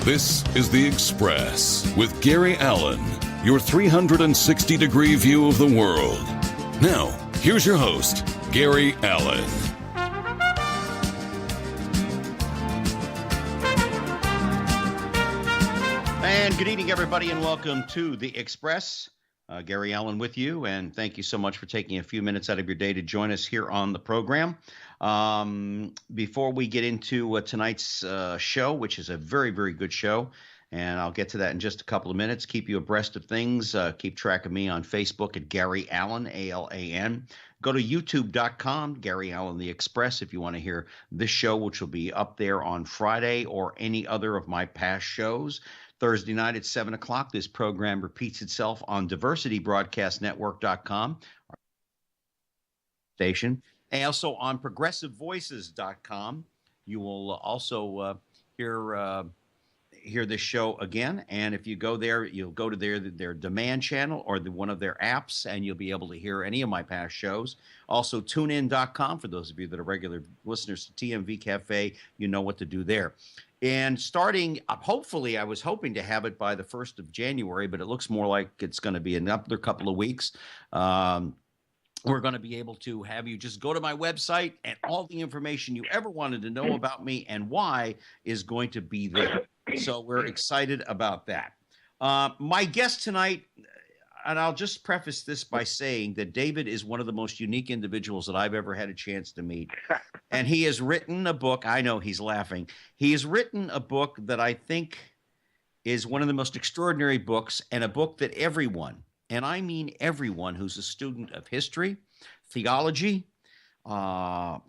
This is The Express with Gary Allen, your 360-degree view of the world. Now, here's your host, Gary Allen. And good evening, everybody, and welcome to The Express. Gary Allen with you, and thank you so much for taking a few minutes out of your day to join us here on the program. Before we get into tonight's show, which is a very, very good show, and I'll get to that in just a couple of minutes, keep you abreast of things. Keep track of me on Facebook at Gary Allen, A-L-A-N. Go to youtube.com, Gary Allen The Express, if you want to hear this show, which will be up there on Friday, or any other of my past shows. Thursday night at 7 o'clock, this program repeats itself on diversitybroadcastnetwork.com station, and also on progressivevoices.com. You will also hear this show again, and if you go there, you'll go to their demand channel or one of their apps, and you'll be able to hear any of my past shows. Also, tunein.com, for those of you that are regular listeners to TMV Cafe, you know what to do there. And starting, hopefully, I was hoping to have it by the 1st of January, but it looks more like it's going to be another couple of weeks. We're going to be able to have you just go to my website, and all the information you ever wanted to know about me and why is going to be there. So we're excited about that. My guest tonight, and I'll just preface this by saying that David is one of the most unique individuals that I've ever had a chance to meet. And he has written a book. I know he's laughing. He has written a book that I think is one of the most extraordinary books, and a book that everyone, and I mean everyone who's a student of history, theology, humankind,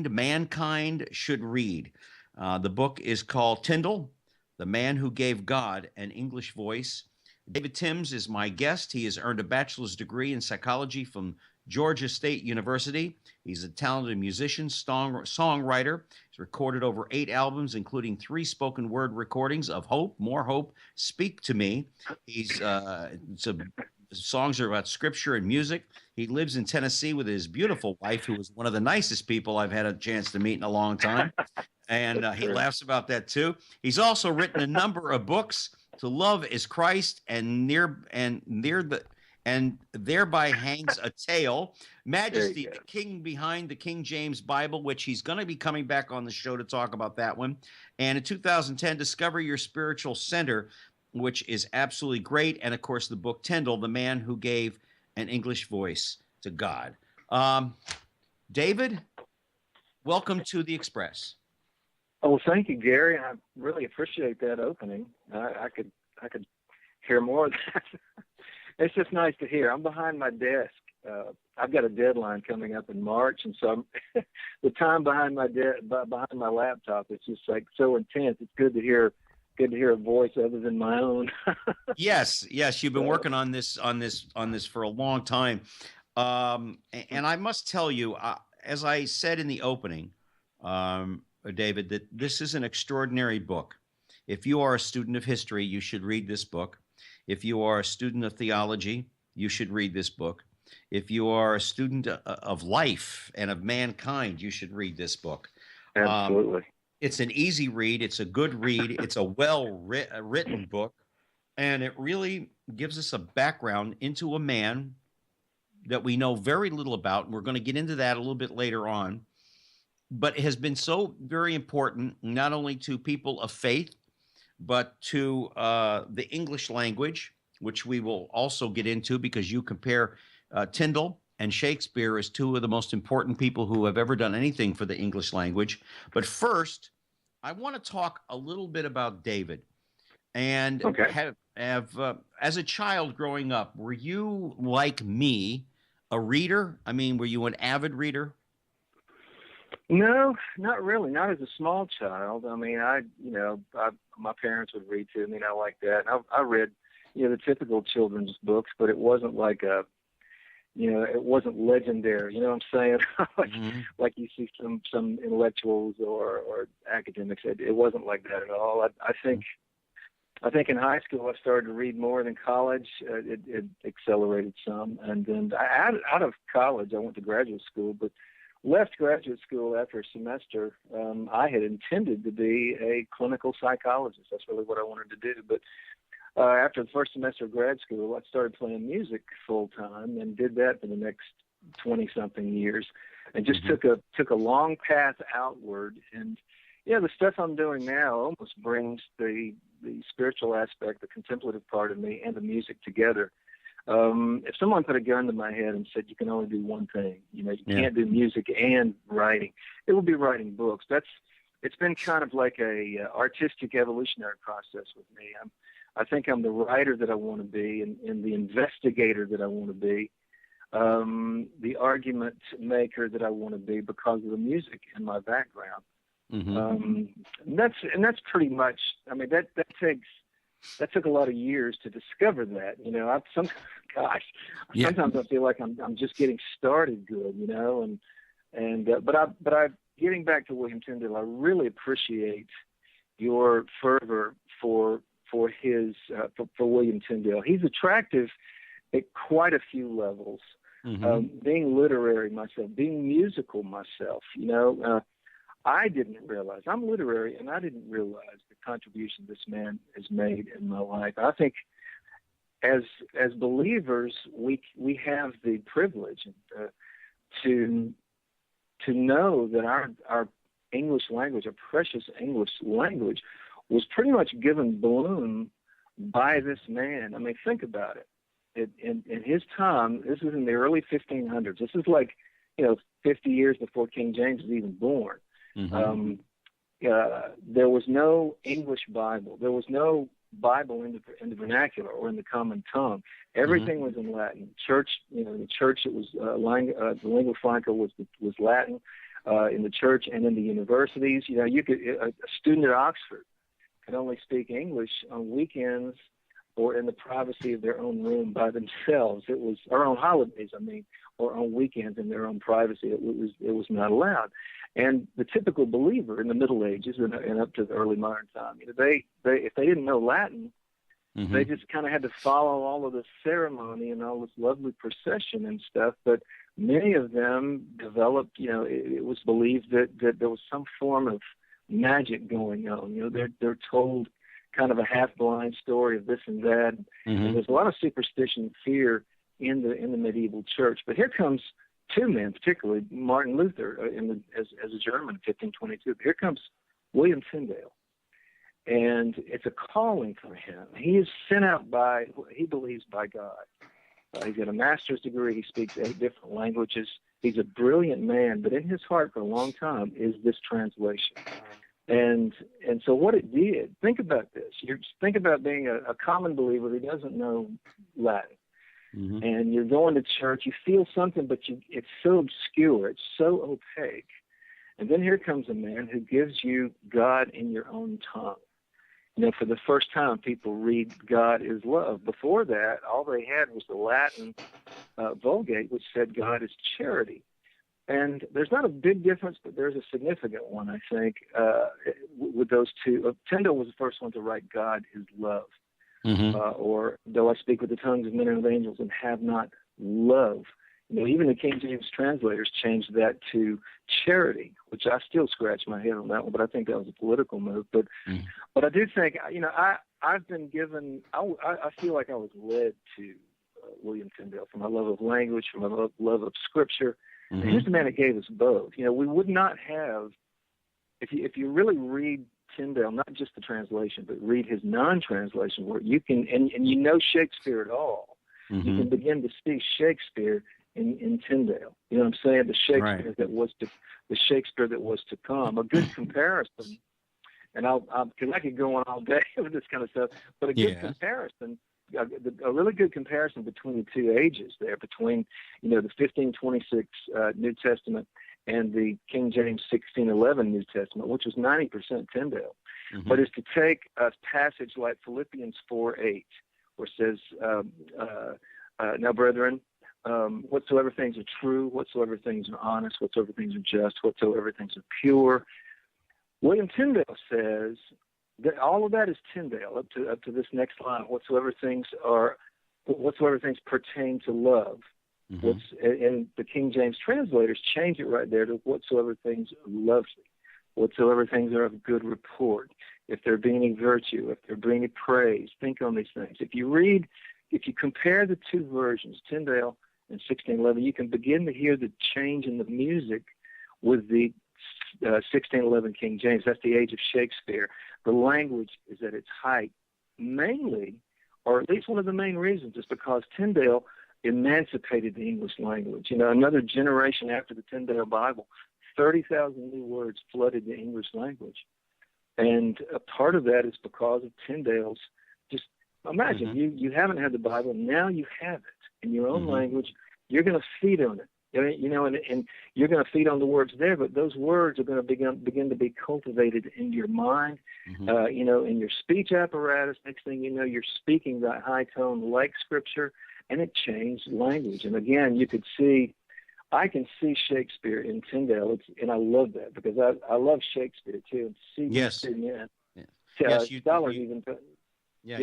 mankind, should read. The book is called Tyndale, The Man Who Gave God an English Voice. David Teems is my guest. He has earned a bachelor's degree in psychology from Georgia State University. He's a talented musician, songwriter. He's recorded over 8 albums, including 3 spoken word recordings of Hope, More Hope, Speak to Me. Songs are about scripture and music. He lives in Tennessee with his beautiful wife, who is one of the nicest people I've had a chance to meet in a long time. And he laughs about that too. He's also written a number of books. To Love is Christ, and thereby hangs a tale. Majesty, the King Behind the King James Bible, which he's going to be coming back on the show to talk about that one. And in 2010, Discover Your Spiritual Center, which is absolutely great. And of course, the book Tyndale, The Man Who Gave an English Voice to God. David, welcome to The Express. Oh, thank you, Gary. I really appreciate that opening. I could hear more of that. It's just nice to hear. I'm behind my desk. I've got a deadline coming up in March, and so the time behind my laptop is just like so intense. It's good to hear a voice other than my own. Yes, you've been working on this for a long time, and I must tell you, as I said in the opening, David, that this is an extraordinary book. If you are a student of history, you should read this book. If you are a student of theology, you should read this book. If you are a student of life and of mankind, you should read this book. Absolutely. It's an easy read. It's a good read. It's a well-written book. And it really gives us a background into a man that we know very little about. And we're going to get into that a little bit later on. But it has been so very important, not only to people of faith, but to the English language, which we will also get into, because you compare Tyndale and Shakespeare as 2 of the most important people who have ever done anything for the English language. But first, I want to talk a little bit about David. And as a child growing up, were you, like me, a reader? I mean, were you an avid reader? No, not really. Not as a small child. I mean, my parents would read to me, and I like that. I read, the typical children's books, but it wasn't like it wasn't legendary. You know what I'm saying? like you see some intellectuals or academics. It wasn't like that at all. I think in high school I started to read more than college. It accelerated some, and then out of college I went to graduate school, but left graduate school after a semester. I had intended to be a clinical psychologist. That's really what I wanted to do. But after the first semester of grad school, I started playing music full time and did that for the next 20-something years, and just took a long path outward. And the stuff I'm doing now almost brings the spiritual aspect, the contemplative part of me, and the music together. If someone put a gun to my head and said you can only do one thing, you can't do music and writing, it would be writing books. It's been kind of like a artistic evolutionary process with me. I think I'm the writer that I want to be, and the investigator that I want to be, the argument maker that I want to be because of the music in my background. That's pretty much. I mean, that took a lot of years to discover that. Sometimes I feel like I'm just getting started good, but getting back to William Tyndale, I really appreciate your fervor for William Tyndale. He's attractive at quite a few levels. Being literary myself, being musical myself, I didn't realize, I'm literary, and I didn't realize the contribution this man has made in my life. I think as believers, we have the privilege to know that our English language, our precious English language, was pretty much given bloom by this man. I mean, think about it. In his time, this was in the early 1500s. This is like, 50 years before King James was even born. There was no English Bible. There was no Bible in the vernacular or in the common tongue. Everything was in Latin. The church, it was the lingua franca was Latin in the church and in the universities. A student at Oxford could only speak English on weekends or in the privacy of their own room by themselves. Or on holidays, or on weekends in their own privacy. It was not allowed. And the typical believer in the Middle Ages and up to the early modern time, if they didn't know Latin, they just kind of had to follow all of the ceremony and all this lovely procession and stuff. But many of them developed, it was believed that there was some form of magic going on. They're told kind of a half-blind story of this and that. And there's a lot of superstition and fear in the medieval church. But here comes two men, particularly Martin Luther as a German in 1522. Here comes William Tyndale, and it's a calling for him. He is sent out he believes, by God. He's got a master's degree. He speaks 8 different languages. He's a brilliant man, but in his heart for a long time is this translation. And so what it did, think about this. Think about being a common believer who doesn't know Latin. And you're going to church, you feel something, but it's so obscure, it's so opaque. And then here comes a man who gives you God in your own tongue. For the first time, people read God is love. Before that, all they had was the Latin Vulgate, which said God is charity. And there's not a big difference, but there's a significant one, I think, with those two. Tyndale was the first one to write God is love. Or though I speak with the tongues of men and of angels and have not love. Even the King James translators changed that to charity, which I still scratch my head on that one, but I think that was a political move. But I do think, I've been given, I feel like I was led to William Tyndale from my love of language, from my love of Scripture. And here's the man that gave us both. We would not have, if you really read Tyndale, not just the translation, but read his non-translation work, you can, and Shakespeare at all, you can begin to see Shakespeare in Tyndale. You know what I'm saying? The Shakespeare the Shakespeare that was to come. A good comparison, and because I could go on all day with this kind of stuff, but a good comparison, a really good comparison between the two ages there, between the 1526 New Testament and the King James 1611 New Testament, which was 90% Tyndale, but is to take a passage like Philippians 4:8, where it says, now, brethren, whatsoever things are true, whatsoever things are honest, whatsoever things are just, whatsoever things are pure. William Tyndale says that all of that is Tyndale up to this next line, whatsoever things pertain to love. Mm-hmm. And the King James translators change it right there to whatsoever things are lovely, whatsoever things are of good report, if there be any virtue, if there be any praise, think on these things. If you compare the two versions, Tyndale and 1611, you can begin to hear the change in the music with the 1611 King James. That's the age of Shakespeare. The language is at its height, mainly, or at least one of the main reasons, is because Tyndale emancipated the English language. Another generation after the Tyndale Bible, 30,000 new words flooded the English language. And a part of that is because of Tyndale's, just imagine, mm-hmm. you haven't had the Bible, now you have it in your own mm-hmm. language. You're going to feed on it. And you're going to feed on the words there, but those words are going to begin to be cultivated in your mind, mm-hmm. In your speech apparatus. Next thing you know, you're speaking that high tone like Scripture, and it changed language. And again, I can see Shakespeare in Tyndale, and I love that because I love Shakespeare too. And see Yes. these two men. Yes, scholars even. Yeah,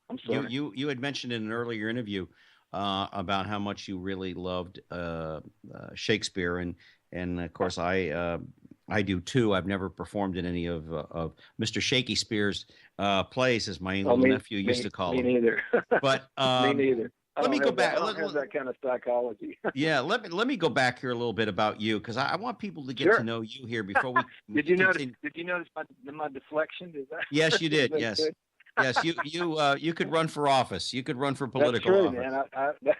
I'm sorry. you had mentioned in an earlier interview about how much you really loved Shakespeare, and of course I do too. I've never performed in any of Mr. Shaky Spears' plays, as my little nephew used to call me him. Neither. But me neither. Let me go back. I don't have that kind of psychology. Yeah, let me go back here a little bit about you, because I want people to get to know you here before we. Did you notice my deflection? Is that? Yes, you did. Is that Yes. good? Yes, you could run for office. You could run for political That's true, office. Man.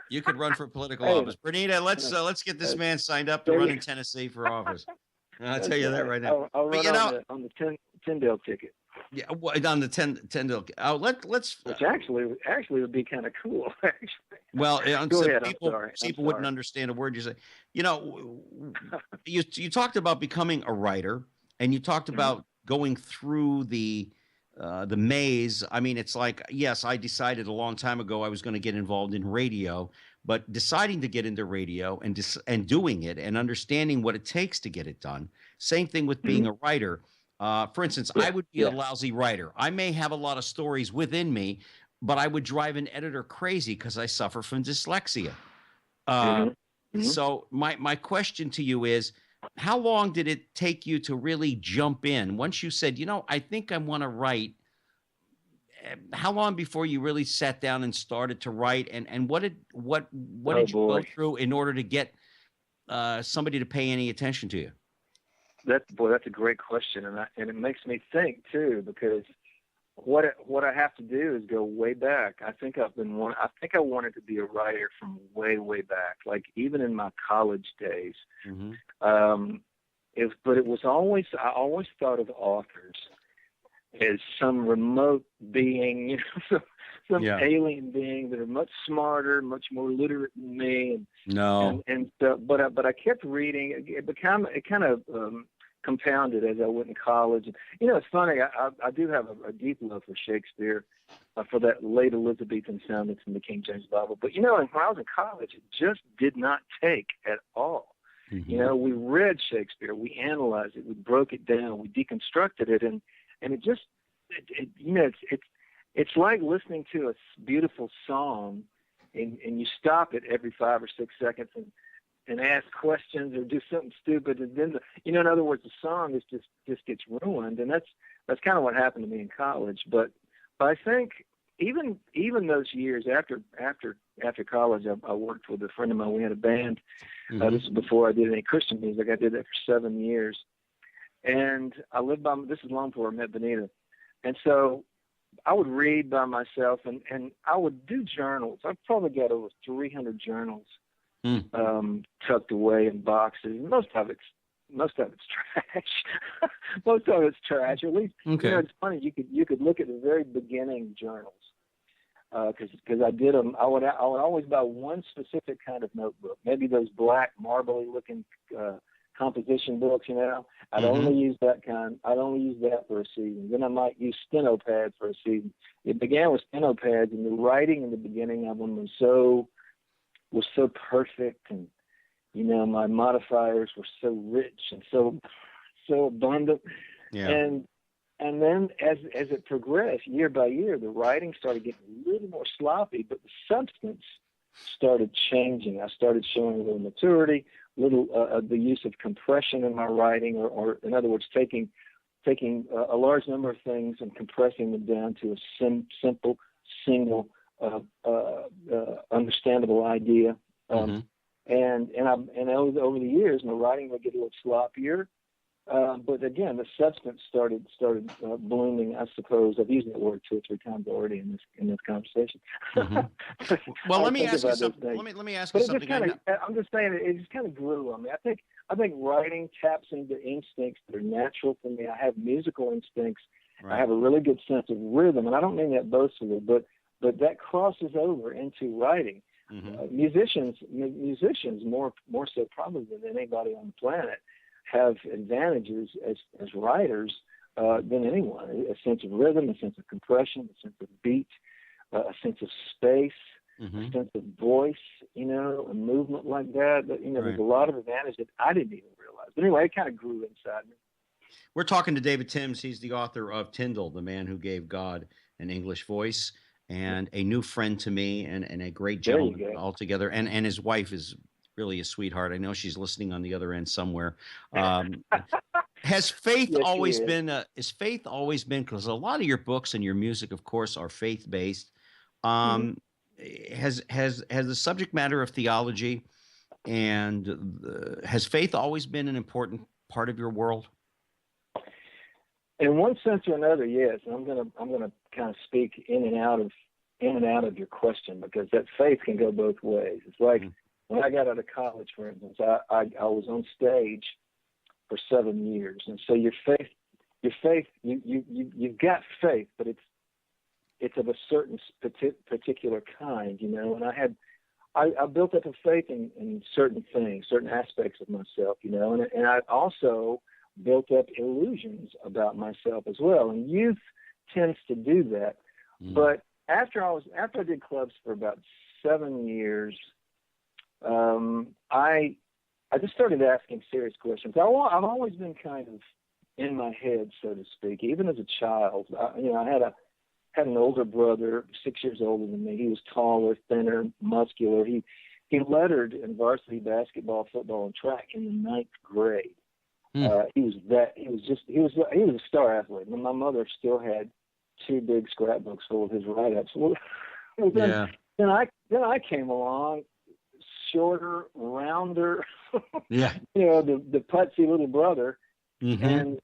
You could run for political Hey, office. Bernita, let's get this man signed up to run in Tennessee for office. I'll tell you that right now. I'll run on the Tyndale ticket. Yeah, on the Tyndale. Let's. Which actually would be kind of cool. Actually. Well, Go ahead. People wouldn't understand a word you say. You talked about becoming a writer, and you talked about going through the maze. I mean, it's like, yes, I decided a long time ago I was going to get involved in radio, but deciding to get into radio and doing it and understanding what it takes to get it done. Same thing with being a writer. For instance, I would be a lousy writer. I may have a lot of stories within me, but I would drive an editor crazy because I suffer from dyslexia. So my question to you is, how long did it take you to really jump in? Once you said, I think I want to write, how long before you really sat down and started to write? And what did you go through in order to get somebody to pay any attention to you? That's a great question, and it makes me think too, because what I have to do is go way back. I think I wanted to be a writer from way back, like even in my college days. But it was always, I always thought of authors as some remote being, some alien being that are much smarter, much more literate than me. But I kept reading. It kind of compounded as I went in college. It's funny. I do have a deep love for Shakespeare, for that late Elizabethan sound that's in the King James Bible. But when I was in college, it just did not take at all. We read Shakespeare, we analyzed it, we broke it down, we deconstructed it, and it just, it's like listening to a beautiful song, and you stop it every 5 or 6 seconds and ask questions or do something stupid, and then in other words, the song is just gets ruined, and that's kind of what happened to me in college. But I think even those years after college, I worked with a friend of mine. We had a band. This is before I did any Christian music. I did that for 7 years, and I lived by. This is long before I met Benita, and so I would read by myself, and I would do journals. I've probably got over 300 journals tucked away in boxes. Most of it's trash. Most of it's trash. At least it's funny. You could look at the very beginning journals, because I did them. I would always buy one specific kind of notebook. Maybe those black marbly looking composition books. I'd only use that kind. I'd only use that for a season. Then I might use steno pads for a season. It began with steno pads, and the writing in the beginning of them was so perfect, and my modifiers were so rich and so abundant. And then as it progressed year by year, the writing started getting a little more sloppy, but the substance started changing. I started showing a little maturity, the use of compression in my writing, or in other words, taking a large number of things and compressing them down to a simple, single, understandable idea. Mm-hmm. And over the years, my writing would get a little sloppier. But again, the substance started blooming. I suppose I've used that word 2 or 3 times already in this conversation. Mm-hmm. Well, let me ask you something. Let me ask you something. I'm just saying it just kind of grew on me. I think writing taps into instincts that are natural for me. I have musical instincts. Right. I have a really good sense of rhythm, and I don't mean that boastfully, but that crosses over into writing. Mm-hmm. Musicians more so probably than anybody on the planet have advantages as writers than anyone. A sense of rhythm, a sense of compression, a sense of beat, a sense of space, mm-hmm. a sense of voice, a movement like that. But, right. There's a lot of advantage that I didn't even realize. But anyway, it kind of grew inside me. We're talking to David Teems. He's the author of Tyndale, the man who gave God an English voice, and a new friend to me, and a great gentleman altogether. And his wife is really a sweetheart. I know she's listening on the other end somewhere. Has faith always been? Is faith always been? Because a lot of your books and your music, of course, are faith based. Mm-hmm. Has the subject matter of theology and has faith always been an important part of your world? In one sense or another, yes. And I'm gonna kind of speak in and out of your question, because that faith can go both ways. It's like. Mm-hmm. When I got out of college, for instance, I was on stage for 7 years, and so your faith, you've got faith, but it's of a certain particular kind, And I built up a faith in certain things, certain aspects of myself, and I also built up illusions about myself as well. And youth tends to do that, but after I did clubs for about 7 years. I just started asking serious questions. I've always been kind of in my head, so to speak. Even as a child, I had an older brother, 6 years older than me. He was taller, thinner, muscular. He lettered in varsity basketball, football, and track in the 9th grade. He was a star athlete. And my mother still had 2 big scrapbooks full of his write-ups. Then I came along. Shorter, rounder, the putsy little brother, mm-hmm. And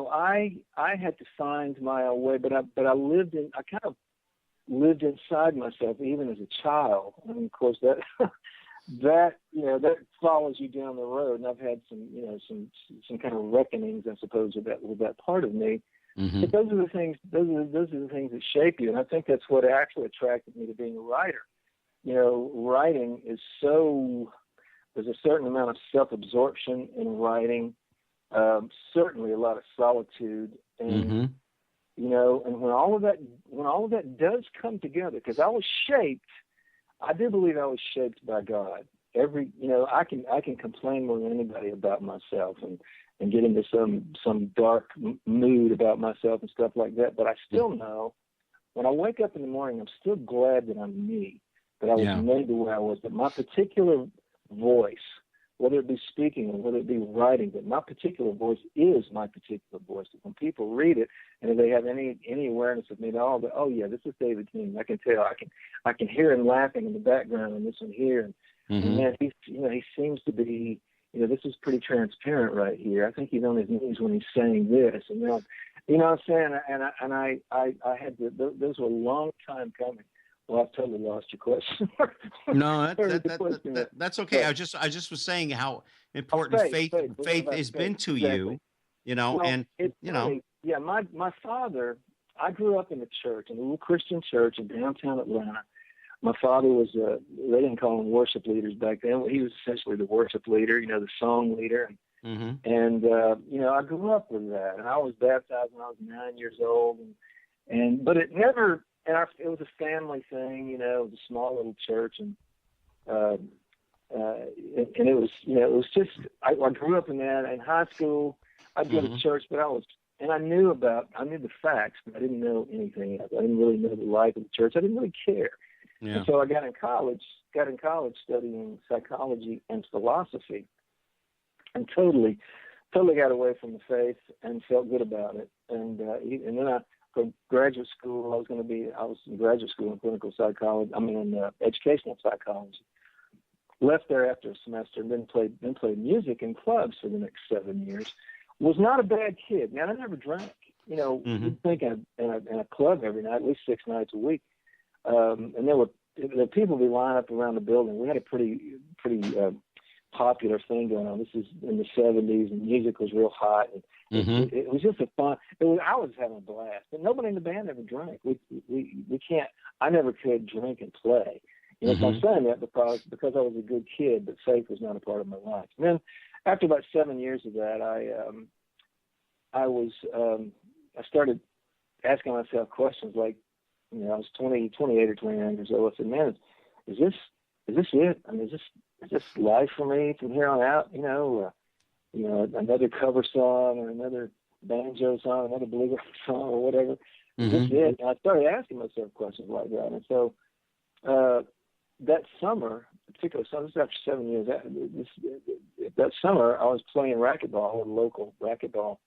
I had to find my own way, but I kind of lived inside myself even as a child, and of course that follows you down the road, and I've had some kind of reckonings, I suppose, with that part of me. Mm-hmm. But those are the things that shape you, and I think that's what actually attracted me to being a writer. Writing is there's a certain amount of self-absorption in writing, certainly a lot of solitude, and, mm-hmm. And when all of that does come together, because I do believe I was shaped by God. I can complain more than anybody about myself and get into some dark mood about myself and stuff like that, but I still know when I wake up in the morning, I'm still glad that I'm me. That I was made the way I was, that my particular voice, whether it be speaking or whether it be writing, that my particular voice is my particular voice. That when people read it, and if they have any awareness of me at all, that, oh yeah, this is David Teems. I can tell. I can hear him laughing in the background and this one here, and man, he seems to be, this is pretty transparent right here. I think he's on his knees when he's saying this, and what I'm saying. And I had those were a long time coming. Well, I've totally lost your question. No, that's okay. But, I just was saying how important faith has been to you, Yeah, my father, I grew up in a church, in a little Christian church in downtown Atlanta. My father was, they didn't call them worship leaders back then. He was essentially the worship leader, the song leader. Mm-hmm. And I grew up with that. And I was baptized when I was 9 years old. But it never... And it was a family thing, it was a small little church, and it was just, I grew up in that. In high school, I'd go to church, but I knew the facts, but I didn't know anything else. I didn't really know the life of the church. I didn't really care. Yeah. And so I got in college studying psychology and philosophy, and totally got away from the faith and felt good about it. And then for graduate school, I was in graduate school in clinical psychology. Educational psychology. Left there after a semester, and then played music in clubs for the next 7 years. Was not a bad kid. Man, I never drank. You'd think in a club every night, at least 6 nights a week. And there were people be lining up around the building. We had a pretty popular thing going on. This is in the 70s, and music was real hot. And it was just a fun. I was having a blast, but nobody in the band ever drank. We can't. I never could drink and play. So I'm saying that because I was a good kid, but faith was not a part of my life. And then after about 7 years of that, I started asking myself questions like, I was 28 or 29 years old. I said, man, is this it? I mean, is this life for me from here on out? Another cover song or another banjo song, another bluegrass song or whatever. Is this it? And I started asking myself questions like that. And so that summer, particular summer, this is after 7 years, that summer I was playing racquetball at a local racquetball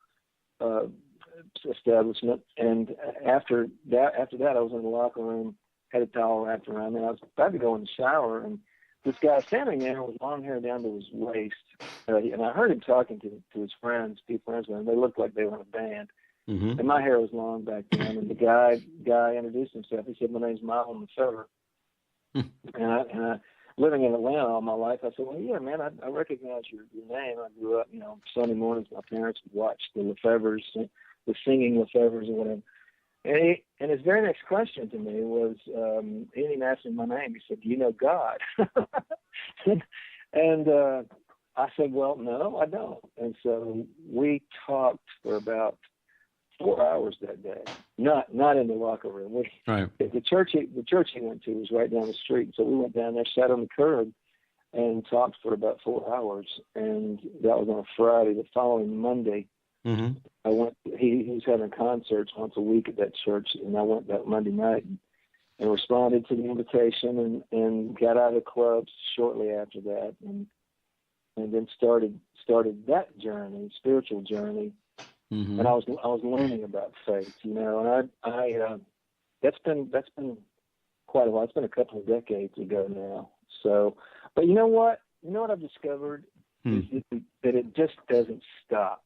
establishment, and after that I was in the locker room, had a towel wrapped around me. I was about to go in the shower, and this guy standing there with long hair down to his waist, and I heard him talking to his friends, two friends with him. They looked like they were in a band, and my hair was long back then. And the guy introduced himself. He said, "My name's Michael Lefevre," and I living in Atlanta all my life. I said, "Well, yeah, man, I recognize your name. I grew up, Sunday mornings my parents would watch the Lefevres, the singing Lefevres or whatever." And his very next question to me was, he didn't even ask me my name. He said, "Do you know God?" And I said, "Well, no, I don't." And so we talked for about 4 hours that day. Not in the locker room. Right. The church he went to was right down the street. So we went down there, sat on the curb, and talked for about 4 hours. And that was on a Friday. The following Monday, I went. He was having concerts once a week at that church, and I went that Monday night and responded to the invitation and got out of the clubs shortly after that, and then started that journey, spiritual journey. And I was learning about faith, and I that's been quite a while. It's been a couple of decades ago now. So, but you know what I've discovered is that it just doesn't stop.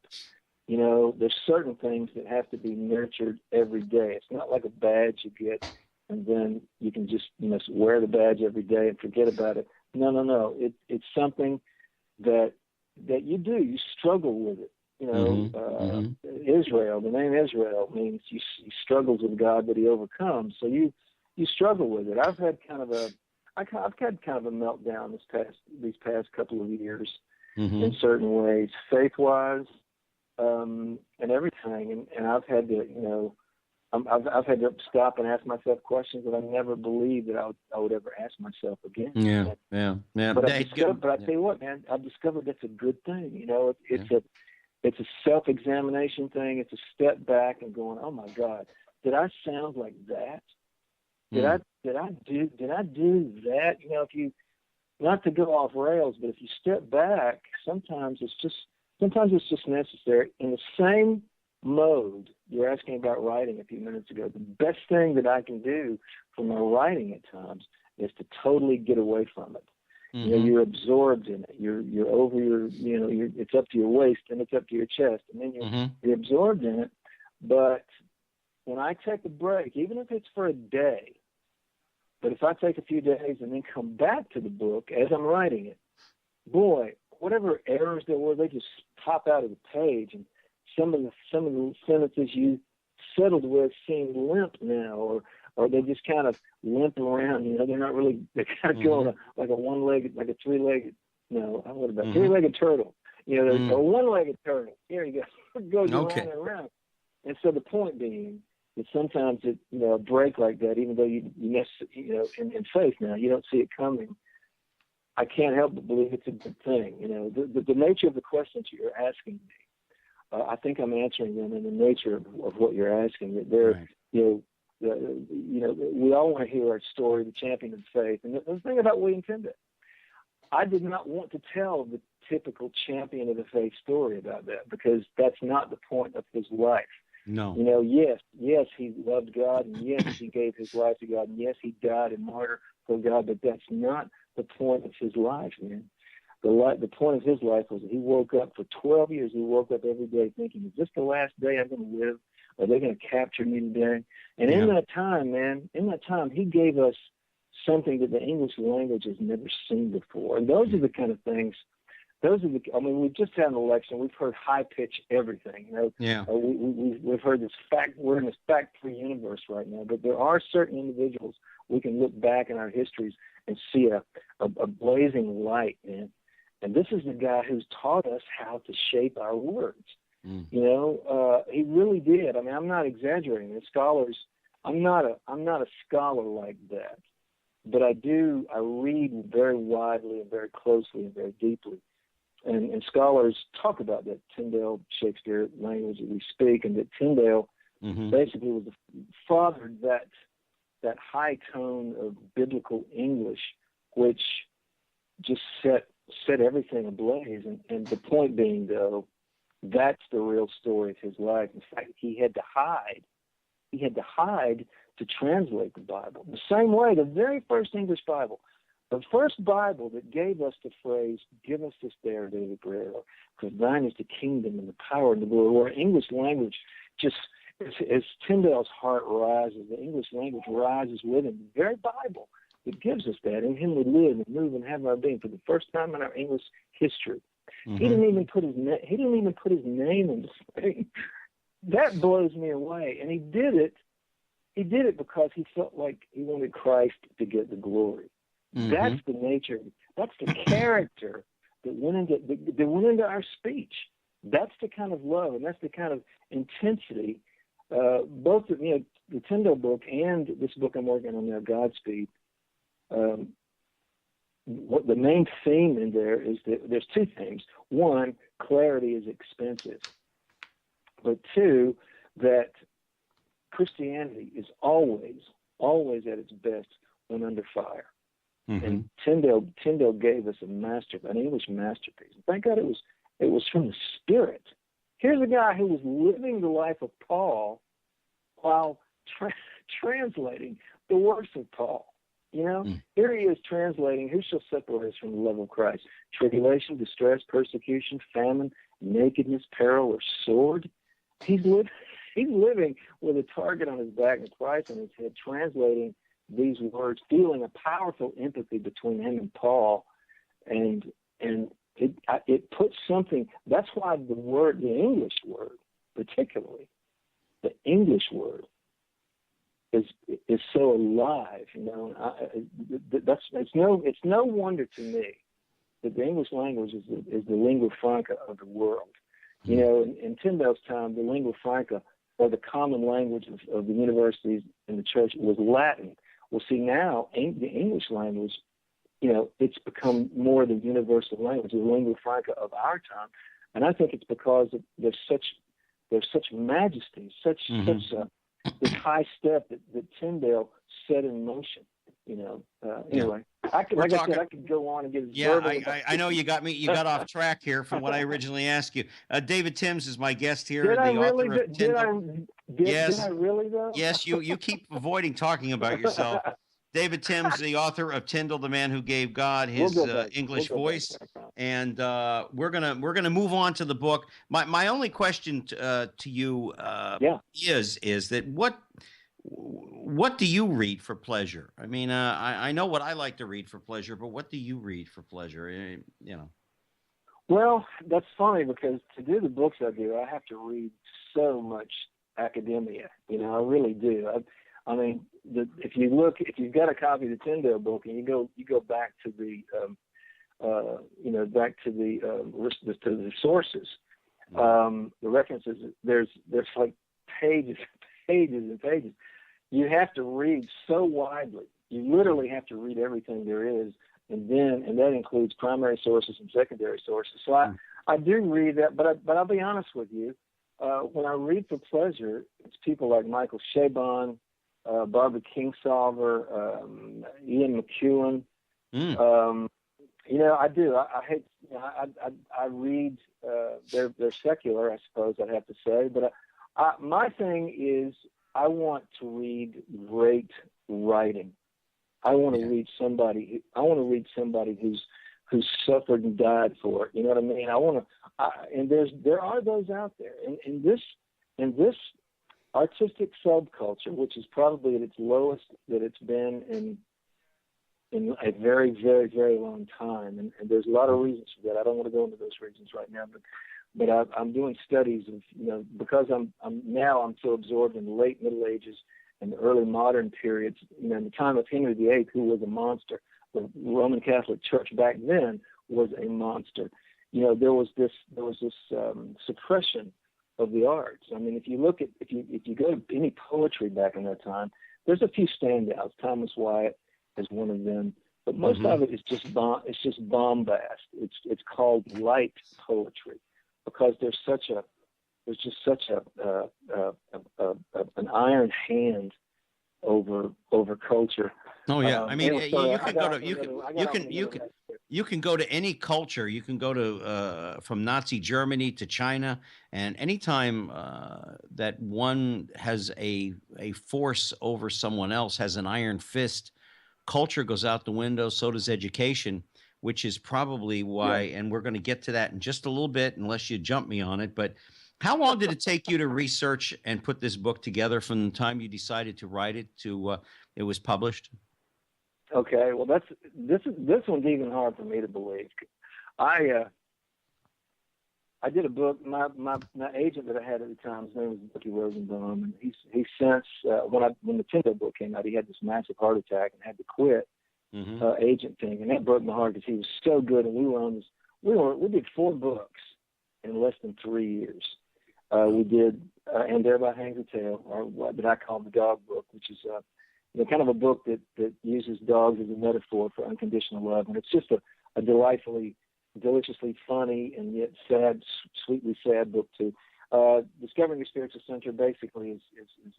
There's certain things that have to be nurtured every day. It's not like a badge you get and then you can just wear the badge every day and forget about it. No. It's something that you do. You struggle with it. Israel, the name Israel means he struggles with God, but he overcomes. So you struggle with it. I've had kind of a meltdown these past couple of years in certain ways, faith-wise, and everything. And I've had to, I've had to stop and ask myself questions that I never believed that I would ever ask myself again. Yeah. But I tell you what, man, I've discovered that's a good thing. It's a self-examination thing. It's a step back and going, oh my God, did I sound like that? Did I do that? If you, not to go off rails, but if you step back, sometimes it's just necessary. In the same mode you're asking about writing a few minutes ago, the best thing that I can do for my writing at times is to totally get away from it. You're absorbed in it. You're over it's up to your waist and it's up to your chest, and then you're absorbed in it. But when I take a break, even if it's for a day, but if I take a few days and then come back to the book as I'm writing it, boy, whatever errors there were, they just pop out of the page, and some of the sentences you settled with seem limp now, or they just kind of limp around. They're not really. They kind of go like a one-legged, like a three-legged. What about three-legged turtle? A one-legged turtle. Here you go. It goes around and around. And so the point being that sometimes a break like that, even though you in faith now you don't see it coming, I can't help but believe it's a good thing. The nature of the questions you're asking me, I think I'm answering them in the nature of what you're asking. That they're, we all want to hear our story, the champion of faith. And the thing about William Tyndale, I did not want to tell the typical champion of the faith story about that, because that's not the point of his life. No. Yes, he loved God, and yes, he gave his life to God, and yes, he died a martyr for God, but that's not the point of his life, man. The point of his life was that he woke up for 12 years. He woke up every day thinking, is this the last day I'm going to live? Are they going to capture me today? And in that time, he gave us something that the English language has never seen before. And those are the kind of things. We've just had an election. We've heard high pitch everything. We've heard this fact. We're in this fact-free universe right now. But there are certain individuals we can look back in our histories and see a blazing light, man. And this is the guy who's taught us how to shape our words. He really did. I mean, I'm not exaggerating. The scholars, I'm not a scholar like that, but I read very widely and very closely and very deeply. And scholars talk about that Tyndale Shakespeare language that we speak, and that Tyndale basically was fathered that high tone of biblical English, which just set everything ablaze. And the point being, though, that's the real story of his life. In fact, he had to hide. He had to hide to translate the Bible. The same way, the very first English Bible, the first Bible that gave us the phrase, "Give us this day our daily bread," because thine is the kingdom and the power and the glory, where English language just, as Tyndale's heart rises, the English language rises with him. The very Bible that gives us that, in him we live and move and have our being, for the first time in our English history. He didn't even put his name in the thing. That blows me away. And he did it because he felt like he wanted Christ to get the glory. That's the nature. That's the character that went into our speech. That's the kind of love, and that's the kind of intensity. Both the Tyndale book and this book I'm working on now, Godspeed. What the main theme in there is that there's two things. One, clarity is expensive, but two, that Christianity is always at its best when under fire. And Tyndale gave us an English masterpiece. Thank God it was from the Spirit. Here's a guy who was living the life of Paul while translating the works of Paul. Here he is translating, "Who shall separate us from the love of Christ? Tribulation, distress, persecution, famine, nakedness, peril, or sword?" He's living with a target on his back and a price on his head, translating these words, feeling a powerful empathy between him and Paul, and it puts something. That's why the English word, particularly the English word, is so alive. It's no wonder to me that the English language is the lingua franca of the world. In Tyndale's time, the lingua franca, or the common language of the universities and the church, was Latin. Well, see, now the English language, it's become more the universal language, the lingua franca of our time, and I think it's because there's such majesty, such this high step that Tyndale set in motion. Anyway, I could go on and get his verbal. I know you got me. You got off track here from what I originally asked you. David Teems is my guest here. Did I really though? Yes, you keep avoiding talking about yourself. David Teems, the author of Tyndale, the man who gave God his English voice, and we're gonna move on to the book. My only question to you is that what do you read for pleasure? I mean, I know what I like to read for pleasure, but what do you read for pleasure? Well, that's funny, because to do the books I do, I have to read so much academia. I really do. I mean, if you've got a copy of the Tyndale book and you go back to the the sources, the references, there's like pages and pages. You have to read so widely. You literally have to read everything there is, and that includes primary sources and secondary sources. So I do read that, but I'll be honest with you. When I read for pleasure, it's people like Michael Chabon, Barbara Kingsolver, Ian McEwan. I do. I hate. I read. They're secular, I suppose I'd have to say. But my thing is, I want to read great writing. I want to read somebody. I want to read somebody who's suffered and died for it. You know what I mean? And there are those out there. In this artistic subculture, which is probably at its lowest that it's been in a very, very, very long time, and there's a lot of reasons for that. I don't want to go into those reasons right now, but I'm doing studies of, because I'm so absorbed in the late Middle Ages and the early modern periods, in the time of Henry VIII, who was a monster. The Roman Catholic Church back then was a monster. There was this suppression of the arts. I mean, if you go to any poetry back in that time, there's a few standouts. Thomas Wyatt is one of them, but most of it is just bombast. It's called light poetry because there's just such an iron hand over culture. Oh yeah, I mean, you can go to any culture. You can go to from Nazi Germany to China, and anytime that one has a force over someone else, has an iron fist, culture goes out the window. So does education, which is probably why. Yeah. And we're going to get to that in just a little bit, unless you jump me on it. But how long did it take you to research and put this book together from the time you decided to write it to it was published? Okay, well, this one's even hard for me to believe. I did a book. My agent that I had at the time, his name was Bucky Rosenbaum, and he since when the Tyndale book came out, he had this massive heart attack and had to quit agent thing, and that broke my heart because he was so good, and we did 4 books in less than 3 years. We did And Thereby Hangs a Tale, or what I call the dog book, which is kind of a book that uses dogs as a metaphor for unconditional love. And it's just a deliciously funny and yet sad, sweetly sad book too. Discovering Your Spiritual Center basically is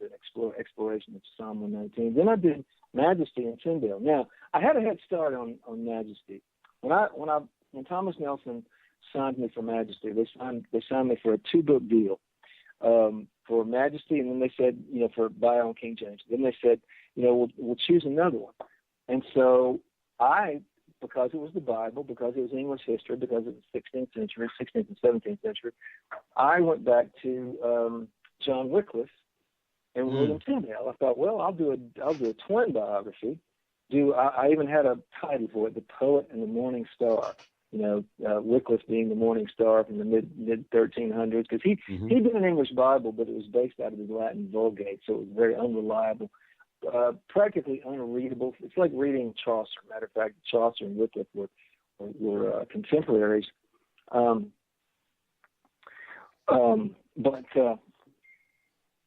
an exploration of Psalm 119. Then I did Majesty and Tyndale. Now, I had a head start on Majesty. When Thomas Nelson signed me for Majesty, they signed me for a 2-book deal. For Majesty, and then they said, for bio on King James. Then they said, we'll choose another one. And so because it was the Bible, because it was English history, because it was 16th and 17th century, I went back to John Wycliffe and William Tyndale. I thought, well, I'll do a twin biography. I even had a title for it, The Poet and the Morning Star. Wycliffe being the morning star from the mid 1300s, because he did an English Bible, but it was based out of his Latin Vulgate, so it was very unreliable, practically unreadable. It's like reading Chaucer. Matter of fact, Chaucer and Wycliffe were contemporaries.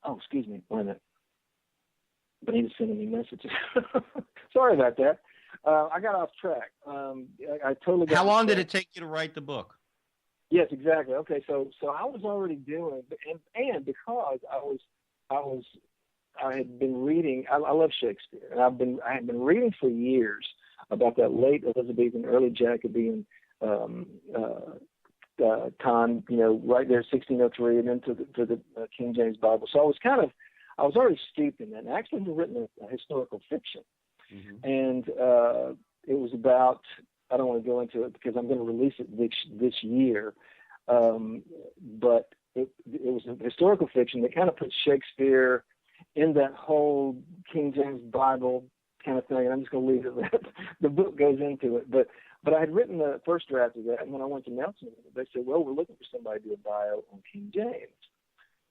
Excuse me, wait a minute. Benita's sending me messages. Sorry about that. I got off track. I totally got. How long did it take you to write the book? Yes, exactly. Okay, so I was already doing, and because I had been reading. I love Shakespeare, and I had been reading for years about that late Elizabethan, early Jacobean time. Right there, 1603, and then to the King James Bible. So I was already steeped in that. And I actually had written a historical fiction. And it was about, I don't want to go into it because I'm going to release it this year, but it was a historical fiction that kind of puts Shakespeare in that whole King James Bible kind of thing. And I'm just going to leave it. The book goes into it. But I had written the first draft of that, and when I went to Nelson, they said, well, we're looking for somebody to do a bio on King James.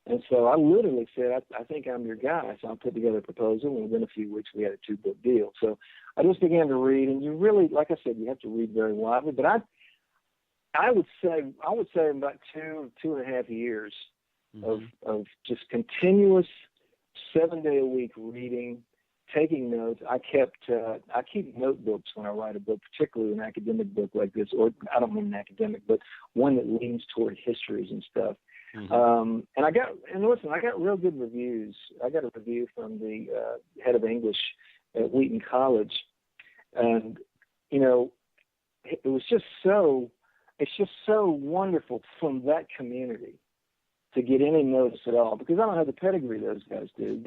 And so I literally said, I think I'm your guy. So I put together a proposal, and within a few weeks we had a 2-book deal. So I just began to read, and you really, like I said, you have to read very widely. But I would say in about 2.5 years of just continuous 7-day-a-week reading, taking notes. I keep notebooks when I write a book, particularly an academic book like this, or I don't mean an academic, but one that leans toward histories and stuff. And listen, I got real good reviews. I got a review from the head of English at Wheaton College, and it was just so. It's just so wonderful from that community to get any notice at all, because I don't have the pedigree those guys do.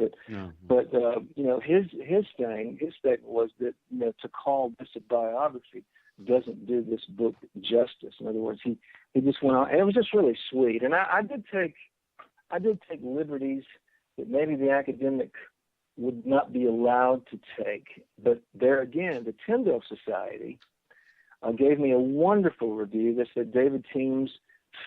But his statement was that to call this a biography doesn't do this book justice. In other words, he just went on, and it was just really sweet. And I did take liberties that maybe the academic would not be allowed to take. But there again, the Tyndale Society gave me a wonderful review that said David Teems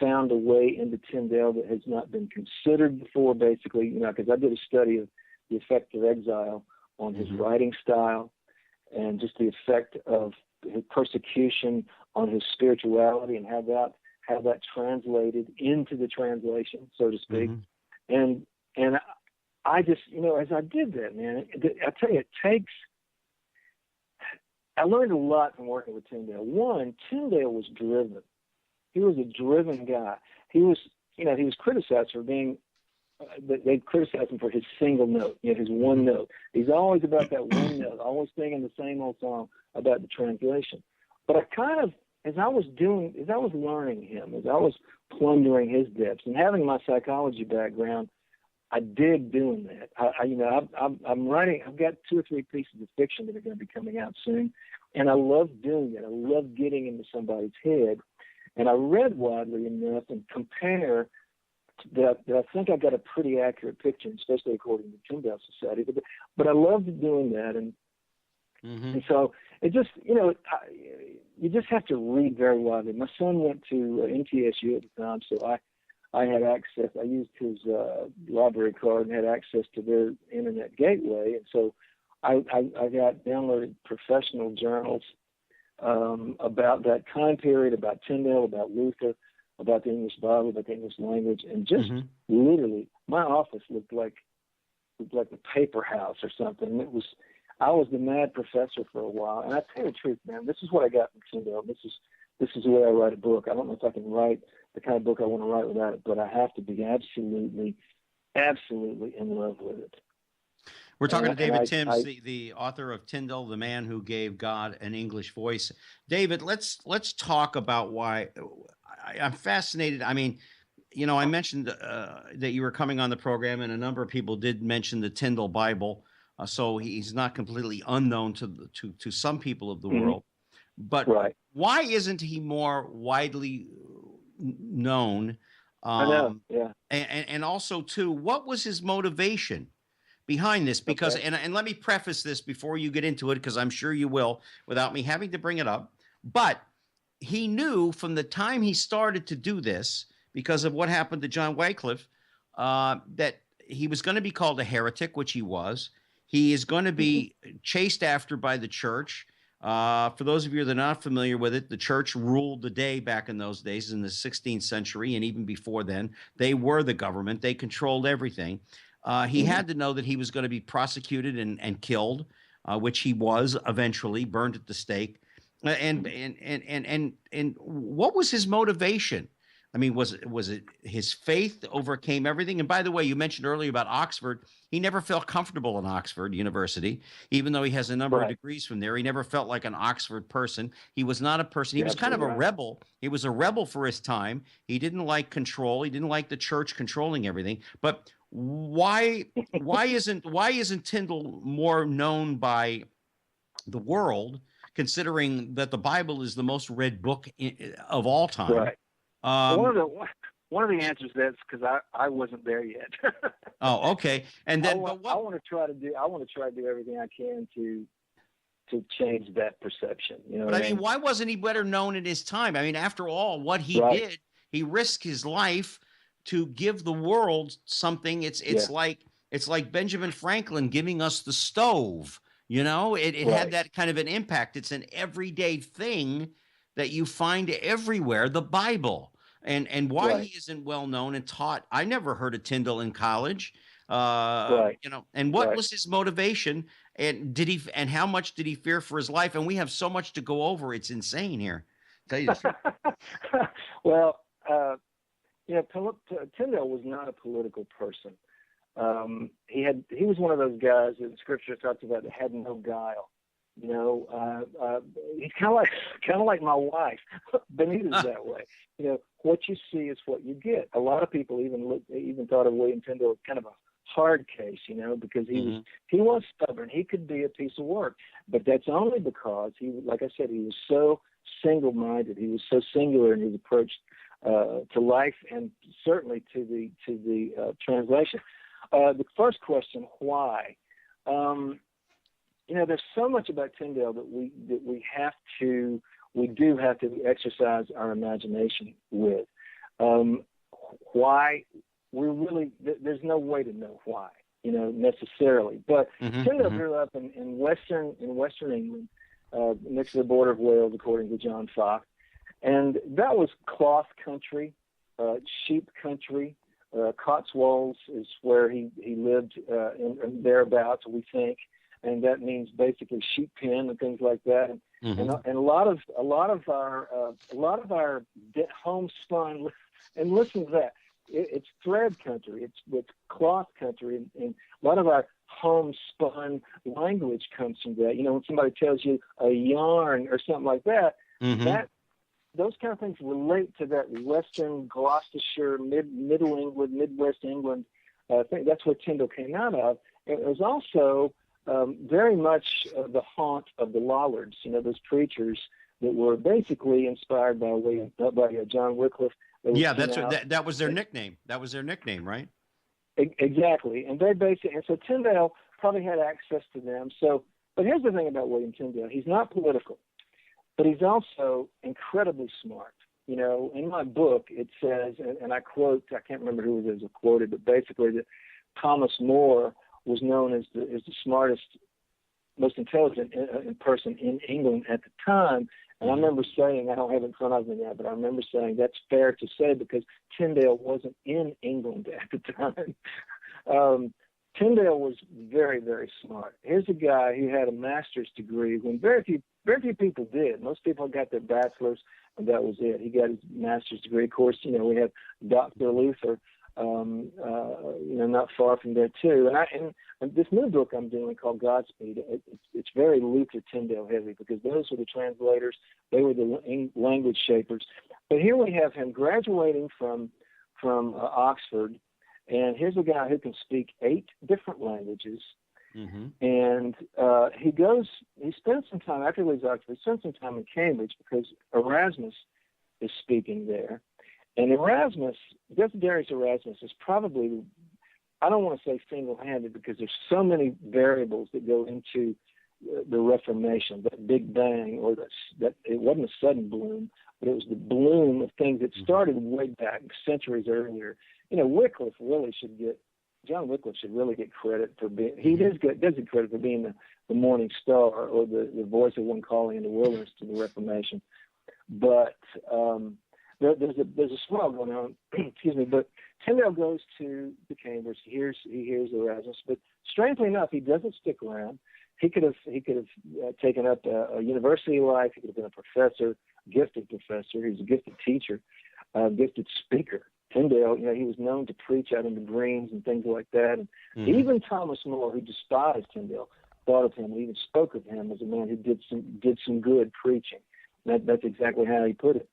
found a way into Tyndale that has not been considered before, basically, because I did a study of the effect of exile on his writing style and just the effect of his persecution on his spirituality and how that translated into the translation, so to speak. And I just, as I did that, man, I tell you, I learned a lot from working with Tyndale. One, Tyndale was driven. He was a driven guy. He was criticized for being, they criticized him for his single note, his one note. He's always about that one note, always singing the same old song about the translation. But I kind of, as I was learning him, as I was plundering his depths, and having my psychology background, I dig doing that. I'm writing. I've got 2 or 3 pieces of fiction that are going to be coming out soon, and I love doing it. I love getting into somebody's head. And I read widely enough and compare that I think I got a pretty accurate picture, especially according to the Tyndale Society. But I loved doing that, and so it just you just have to read very widely. My son went to MTSU at the time, so I had access. I used his library card and had access to their internet gateway, and so I got downloaded professional journals about that time period, about Tyndale, about Luther, about the English Bible, about the English language, and just literally, my office looked like a paper house or something. I was the mad professor for a while, and I tell you the truth, man, this is what I got from Tyndale. This is the way I write a book. I don't know if I can write the kind of book I want to write without it, but I have to be absolutely in love with it. We're talking to David Teems, the author of Tyndale, the man who gave God an English voice. David, let's talk about why I'm fascinated. I mean, I mentioned that you were coming on the program, and a number of people did mention the Tyndale Bible, so he's not completely unknown to some people of the world. But why isn't he more widely known? I know, yeah. And also, too, what was his motivation behind this? Because, and let me preface this before you get into it, because I'm sure you will, without me having to bring it up. But he knew from the time he started to do this, because of what happened to John Wycliffe, that he was going to be called a heretic, which he was. He is going to be chased after by the church. For those of you that are not familiar with it, the church ruled the day back in those days in the 16th century, and even before then. They were the government. They controlled everything. He had to know that he was going to be prosecuted and killed, which he was eventually, burned at the stake. And what was his motivation? I mean, was it his faith overcame everything? And by the way, you mentioned earlier about Oxford. He never felt comfortable in Oxford University, even though he has a number of degrees from there. He never felt like an Oxford person. He was not a person. He was kind of a rebel. He was a rebel for his time. He didn't like control. He didn't like the church controlling everything. But why isn't Tyndale more known by the world, considering that the Bible is the most read book of all time? Right. One of the answers to that is because I wasn't there yet. Oh, okay. And then I want to try to do everything I can to change that perception. But I mean, why wasn't he better known in his time? I mean, after all, what he did, he risked his life to give the world something. It's like Benjamin Franklin giving us the stove. It had that kind of an impact. It's an everyday thing that you find everywhere, the Bible. And why he isn't well known and taught. I never heard of Tyndale in college. And what was his motivation? And how much did he fear for his life? And we have so much to go over. It's insane here. Tell you the truth. Well, Tyndale was not a political person. He was one of those guys that Scripture talks about that had no guile. He's kind of like my wife. Benita's that way. What you see is what you get. A lot of people even thought of William Tyndale as kind of a hard case, because he was stubborn. He could be a piece of work, but that's only because like I said, he was so single-minded. He was so singular in his approach to life, and certainly to the translation. The first question, why? There's so much about Tyndale that we do have to exercise our imagination with. Why? There's no way to know why, necessarily. But Tyndale grew up in Western England, next to the border of Wales, according to John Fox, and that was cloth country, sheep country. Cotswolds is where he lived, and thereabouts, we think. And that means basically sheep pen and things like that. And a lot of our homespun, and listen to that, it's thread country, it's cloth country, and a lot of our homespun language comes from that. When somebody tells you a yarn or something like that, those kind of things relate to that Western Gloucestershire, Middle England, Midwest England thing. That's where Tyndale came out of. It was also very much the haunt of the Lollards, those preachers that were basically inspired by John Wycliffe. Yeah, that was their nickname. That was their nickname, right? Exactly, and so Tyndale probably had access to them. But here's the thing about William Tyndale: he's not political, but he's also incredibly smart. In my book it says, and I quote, I can't remember who it is who quoted, but basically that Thomas More was known as the smartest, most intelligent person in England at the time. And I remember saying, I don't have it in front of me now, but I remember saying that's fair to say because Tyndale wasn't in England at the time. Tyndale was very, very smart. Here's a guy who had a master's degree when very few people did. Most people got their bachelor's, and that was it. He got his master's degree. Of course, we have Dr. Luther, not far from there too. And this new book I'm doing called Godspeed, it's very Luther Tyndale heavy because those were the translators, they were the language shapers. But here we have him graduating from Oxford, and here's a guy who can speak 8 different languages. And he spends some time after he leaves Oxford. He spends some time in Cambridge because Erasmus is speaking there. And Desiderius Erasmus is probably, I don't want to say single-handed because there's so many variables that go into the Reformation, that Big Bang, or that it wasn't a sudden bloom, but it was the bloom of things that started way back centuries earlier. Wycliffe John Wycliffe should really get credit for being, does get credit for being the morning star or the voice of one calling in the wilderness to the Reformation. But there's a swell going on, excuse me, but Tyndale goes to Cambridge. He hears Erasmus, but strangely enough, he doesn't stick around. He could have taken up a university life. He could have been a professor, gifted professor. He was a gifted teacher, gifted speaker. Tyndale, he was known to preach out in the greens and things like that. And even Thomas More, who despised Tyndale, thought of him and even spoke of him as a man who did some good preaching. That's exactly how he put it.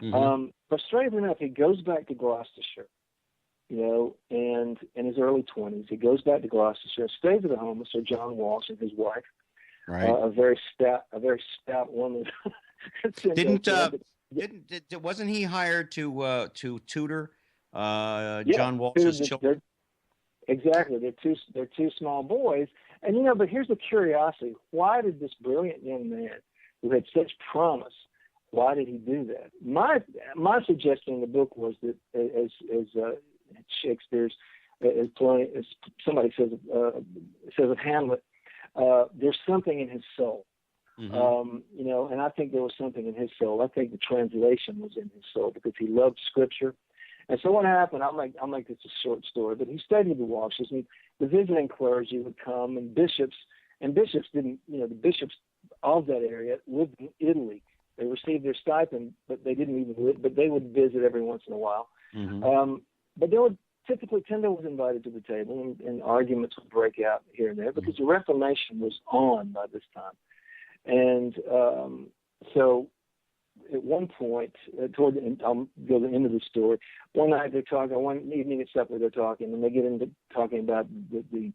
But strangely enough, he goes back to Gloucestershire, and in his early 20s, he goes back to Gloucestershire, stays at the home of Sir John Walsh and his wife, right? A very stout woman. Wasn't he hired to tutor John Walsh's children? Exactly. They're two small boys, and but here's the curiosity: why did this brilliant young man who had such promise? Why did he do that? My suggestion in the book was that, as Shakespeare's, as somebody says of Hamlet, there's something in his soul. And I think there was something in his soul. I think the translation was in his soul because he loved Scripture. And so what happened? I'll make this a short story. But he studied the Walshes, and the visiting clergy would come, and bishops didn't. The bishops of that area lived in Italy. They received their stipend, but they didn't even live. But they would visit every once in a while. But there would typically Tyndale was invited to the table, and arguments would break out here and there because the Reformation was on by this time. And so at one point, toward the end, I'll go to the end of the story. One night they're talking, one evening at supper they're talking, and they get into talking about the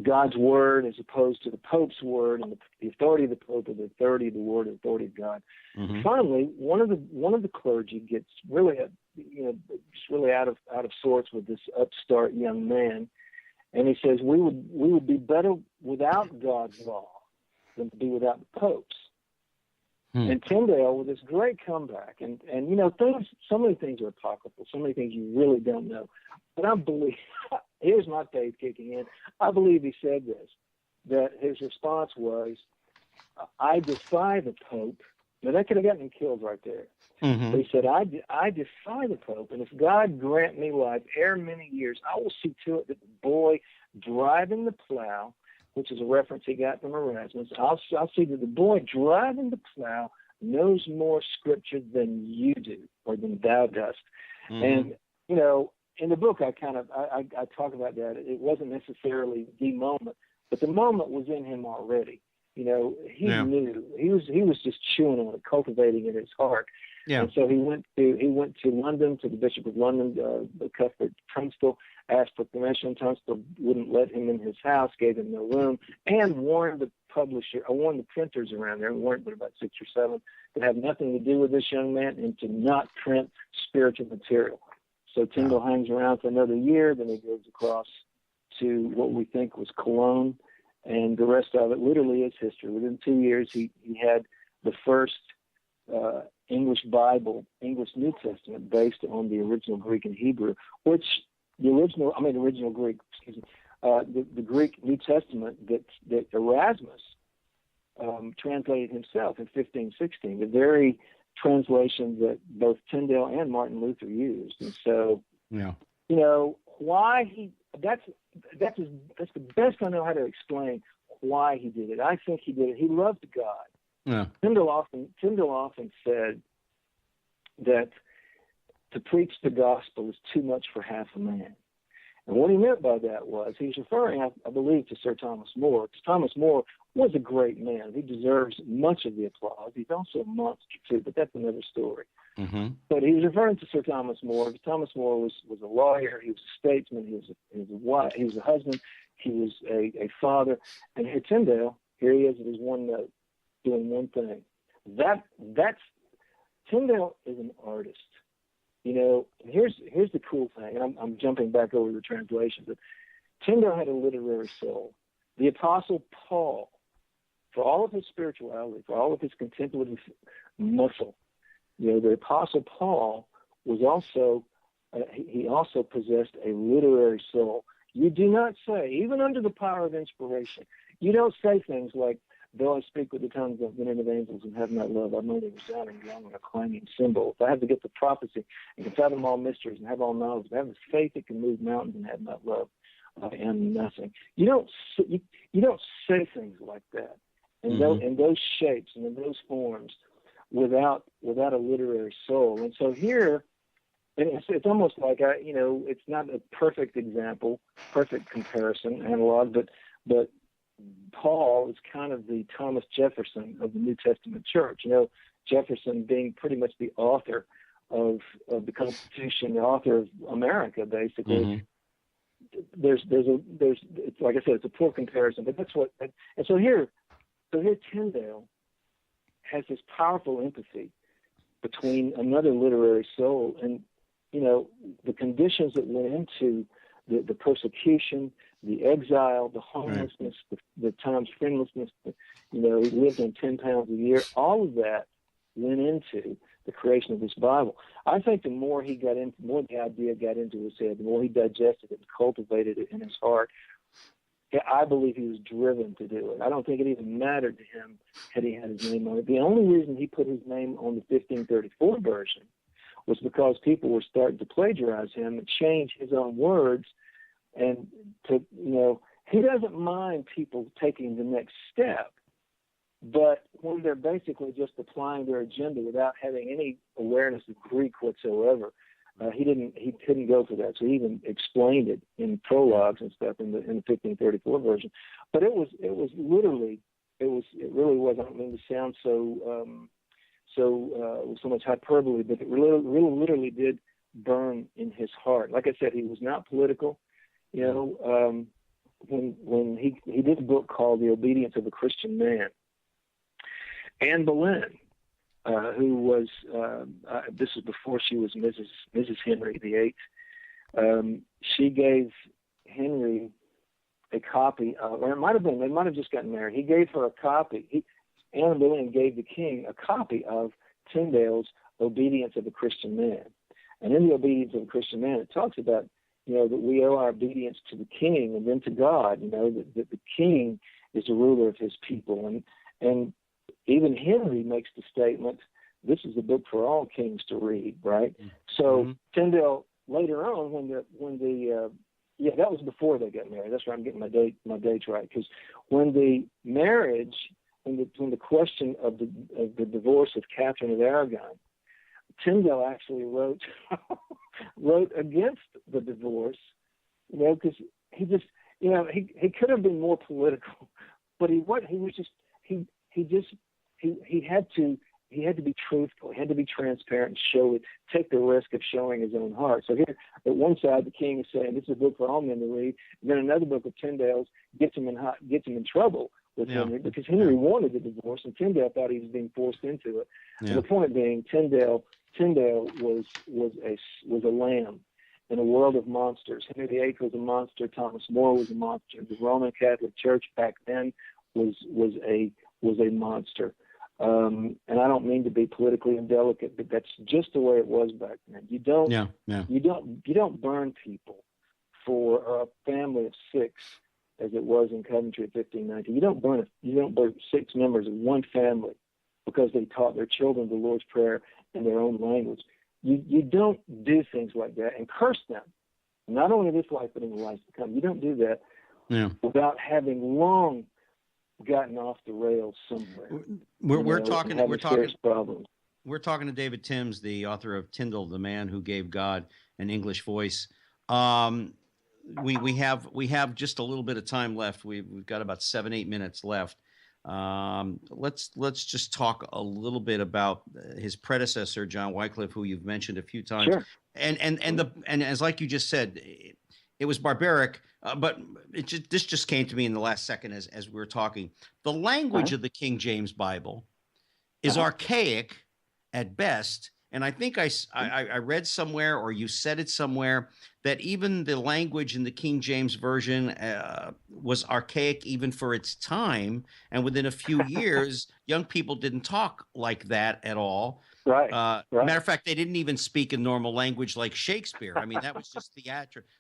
God's word as opposed to the Pope's word, and the authority of the Pope, or the authority of the word, and the authority of God. Finally, one of the clergy gets really, just really out of sorts with this upstart young man, and he says, "We would be better without God's law than to be without the Pope's." And Tyndale, with this great comeback, and so many things are apocryphal, so many things you really don't know. But I believe, here's my faith kicking in, I believe he said this, that his response was, "I defy the Pope." Now, that could have gotten him killed right there. But he said, I defy the Pope, and if God grant me life ere many years, I will see to it that the boy driving the plow, which is a reference he got from Erasmus, I'll see that the boy driving the plow knows more scripture than you do, or than thou dost. And, in the book, I talk about that. It wasn't necessarily the moment, but the moment was in him already. He knew. He was just chewing on it, cultivating it in his heart. Yeah. And so he went to London, to the Bishop of London, Cuthbert Tunstall, asked for permission. Tunstall wouldn't let him in his house, gave him no room, and warned the printers around there, warned there about 6 or 7, to have nothing to do with this young man and to not print spiritual material. So Tyndale hangs around for another year, then he goes across to what we think was Cologne, and the rest of it literally is history. Within 2 years, he had the first English Bible, English New Testament, based on the original Greek and Hebrew, which the original Greek, the Greek New Testament that Erasmus translated himself in 1516, the very translation that both Tyndale and Martin Luther used. And so, why that's the best I know how to explain why he did it. I think he did it. He loved God. Yeah. Tyndale often said that to preach the gospel is too much for half a man. And what he meant by that was, he was referring, I believe, to Sir Thomas More. Thomas More was a great man. He deserves much of the applause. He's also a monster, too, but that's another story. But he was referring to Sir Thomas More. Thomas More was a lawyer. He was a statesman. He was a husband. He was a father. And here Tyndale, here he is at his one note, doing one thing. That's Tyndale is an artist. Here's the cool thing, and I'm jumping back over the translation, but Tyndale had a literary soul. The Apostle Paul, for all of his spirituality, for all of his contemplative muscle, the Apostle Paul was also, he also possessed a literary soul. You do not say, even under the power of inspiration, you don't say things like, "Though I speak with the tongues of men and of angels and have not love, I'm only a resounding gong and a clanging cymbal. If I have to get the prophecy and can fathom all mysteries and have all knowledge, if I have the faith that can move mountains and have not love, I am nothing." You don't say things like that in those shapes and in those forms without a literary soul. And so here, and it's almost like it's not a perfect example, perfect comparison, analog, but Paul is kind of the Thomas Jefferson of the New Testament church. Jefferson being pretty much the author of the Constitution, the author of America, basically. There's it's, like I said, it's a poor comparison, but that's what. And so here Tyndale has this powerful empathy between another literary soul and the conditions that went into the persecution, the exile, the homelessness, the times friendlessness. He lived on 10 pounds a year. All of that went into the creation of this Bible. I think the more he got into, the more the idea got into his head, the more he digested it and cultivated it in his heart, I believe he was driven to do it. I don't think it even mattered to him had he had his name on it. The only reason he put his name on the 1534 version was because people were starting to plagiarize him and change his own words. And he doesn't mind people taking the next step, But when they're basically just applying their agenda without having any awareness of Greek whatsoever, he couldn't go for that. So he even explained it in prologues and stuff in the 1534 version. But it really was. I don't mean to sound so much hyperbole, but it really literally did burn in his heart. Like I said, he was not political. When he did a book called The Obedience of a Christian Man. Anne Boleyn, who was this was before she was Mrs. Henry VIII. She gave Henry a copy of, or it might have been, they might have just gotten married. He gave her a copy. Anne Boleyn gave the king a copy of Tyndale's Obedience of a Christian Man. And in the Obedience of a Christian Man, it talks about, that we owe our obedience to the king and then to God, that the king is the ruler of his people. And even Henry makes the statement, this is a book for all kings to read, right? Mm-hmm. So Tyndale, later on, that was before they got married. That's right, I'm getting my dates right. Because when the marriage, when the question of the divorce of Catherine of Aragon, Tyndale actually wrote against the divorce, because he just, he could have been more political, but he had to be truthful. He had to be transparent and take the risk of showing his own heart. So here, at one side, the king is saying this is a book for all men to read. And then another book of Tyndale's gets him in trouble with Henry, because Henry wanted the divorce, and Tyndale thought he was being forced into it. Yeah. And the point being, Tyndale was a lamb in a world of monsters. Henry VIII was a monster. Thomas More was a monster. The Roman Catholic Church back then was a monster. And I don't mean to be politically indelicate, but that's just the way it was back then. You don't burn people for a family of 6, as it was in Coventry in 1519. You don't burn 6 members of one family because they taught their children the Lord's Prayer in their own language. You don't do things like that and curse them, not only in this life but in the life to come. You don't do that without having long gotten off the rails somewhere. We're talking to David Teems, the author of Tyndale, the man who gave God an English voice. We have just a little bit of time left. We've got about 7-8 minutes left. Let's just talk a little bit about his predecessor, John Wycliffe, who you've mentioned a few times. Sure. And as like you just said, it was barbaric, but this just came to me in the last second as we were talking. The language of the King James Bible is archaic at best. And I think I read somewhere, or you said it somewhere, that even the language in the King James Version was archaic even for its time. And within a few years, young people didn't talk like that at all. Right. Matter of fact, they didn't even speak in normal language like Shakespeare. I mean, that was just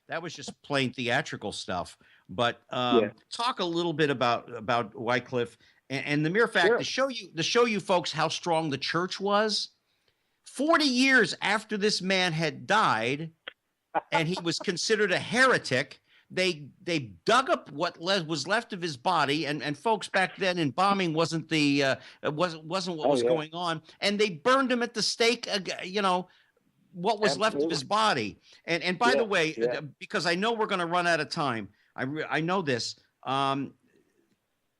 that was just plain theatrical stuff. But talk a little bit about Wycliffe and the mere fact to show you folks how strong the church was. 40 years after this man had died, and he was considered a heretic, they dug up what was left of his body, and folks back then, embalming wasn't what was going on, and they burned him at the stake. What was left of his body. And by the way, because I know we're going to run out of time, I know this.